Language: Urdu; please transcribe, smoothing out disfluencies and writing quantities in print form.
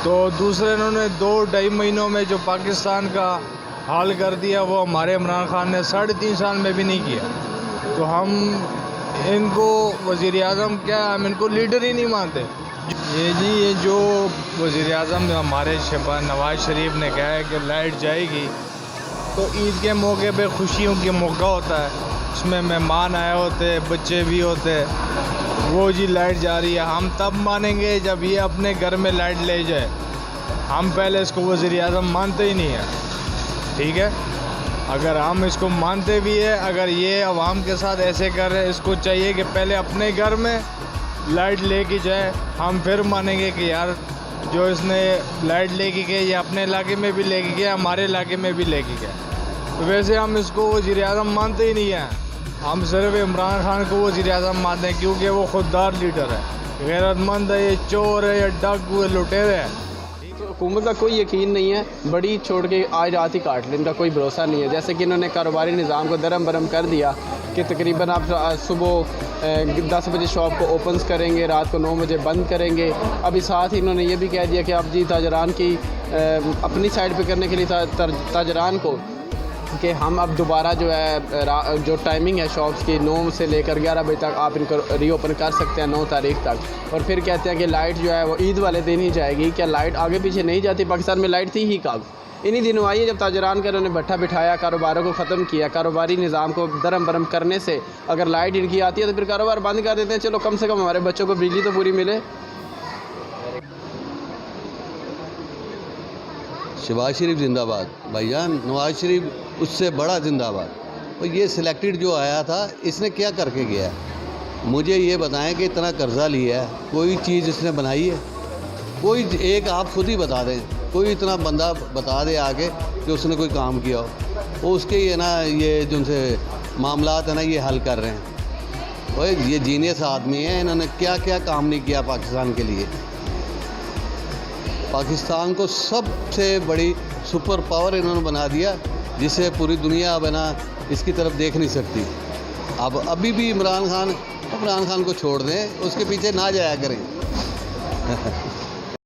تو دوسرے انہوں نے 2-2.5 مہینوں میں جو پاکستان کا حال کر دیا وہ ہمارے عمران خان نے 3.5 سال میں بھی نہیں کیا. تو ہم ان کو وزیر اعظم کیا، ہم ان کو لیڈر ہی نہیں مانتے. یہ جو وزیر اعظم ہمارے نواز شریف نے کہا ہے کہ لائٹ جائے گی، تو عید کے موقع پہ خوشیوں کے موقع ہوتا ہے، اس میں مہمان آئے ہوتے، بچے بھی ہوتے، وہ جی لائٹ جا رہی ہے. ہم تب مانیں گے جب یہ اپنے گھر میں لائٹ لے جائے. ہم پہلے اس کو وزیر اعظم مانتے ہی نہیں ہیں. ٹھیک ہے، اگر ہم اس کو مانتے بھی ہیں، اگر یہ عوام کے ساتھ ایسے کر رہے، اس کو چاہیے کہ پہلے اپنے گھر میں لائٹ لے کے جائے. ہم پھر مانیں گے کہ یار جو اس نے لائٹ لے کے گئے یہ اپنے علاقے میں بھی لے کے گیا، ہمارے علاقے میں بھی لے کے گیا. تو ویسے ہم اس کو وزیر اعظم مانتے ہی نہیں ہیں. ہم صرف عمران خان کو وزیر اعظم مانتے ہیں کیونکہ وہ خوددار لیڈر ہے، غیرت مند ہے، یہ چور ہے، یہ ڈاکو ہے، لٹیرے ہیں. حکومت کا کوئی یقین نہیں ہے، بڑی چھوڑ کے آج رات ہی کاٹ لیں، ان کا کوئی بھروسہ نہیں ہے. جیسے کہ انہوں نے کاروباری نظام کو درم برم کر دیا کہ تقریباً آپ صبح 10 بجے شاپ کو اوپنز کریں گے، رات کو 9 بجے بند کریں گے. ابھی ساتھ ہی انہوں نے یہ بھی کہہ دیا کہ اب جی تاجران کی اپنی سائڈ پہ کرنے کے لیے تاجران کو کہ ہم اب دوبارہ جو ہے جو ٹائمنگ ہے شاپس کی 9 سے لے کر 11 بجے تک آپ ان کو ری اوپن کر سکتے ہیں 9 تاریخ تک. اور پھر کہتے ہیں کہ لائٹ جو ہے وہ عید والے دن ہی جائے گی. کیا لائٹ آگے پیچھے نہیں جاتی؟ پاکستان میں لائٹ تھی ہی کب؟ انہی دنوں آئی ہے جب تاجران کا انہوں نے بٹھا بٹھایا، کاروباروں کو ختم کیا. کاروباری نظام کو درم برم کرنے سے اگر لائٹ ان کی آتی ہے تو پھر کاروبار بند کر دیتے ہیں. چلو کم سے کم ہمارے بچوں کو بجلی تو پوری ملے. شہباز شریف زندہ باد بھائی جان، نواز شریف اس سے بڑا زندہ باد. اور یہ سلیکٹڈ جو آیا تھا اس نے کیا کر کے گیا ہے؟ مجھے یہ بتائیں کہ اتنا قرضہ لیا ہے، کوئی چیز اس نے بنائی ہے؟ کوئی ایک آپ خود ہی بتا دیں، کوئی اتنا بندہ بتا دے آگے کہ اس نے کوئی کام کیا ہو. وہ اس کے یہ نا یہ جو ان سے معاملات ہیں نا یہ حل کر رہے ہیں. وہ یہ جینیس آدمی ہیں، انہوں نے کیا کیا کام نہیں کیا پاکستان کے لیے. پاکستان کو سب سے بڑی سپر پاور انہوں نے بنا دیا جسے پوری دنیا اب نا اس کی طرف دیکھ نہیں سکتی. ابھی بھی عمران خان کو چھوڑ دیں، اس کے پیچھے نہ جایا کریں.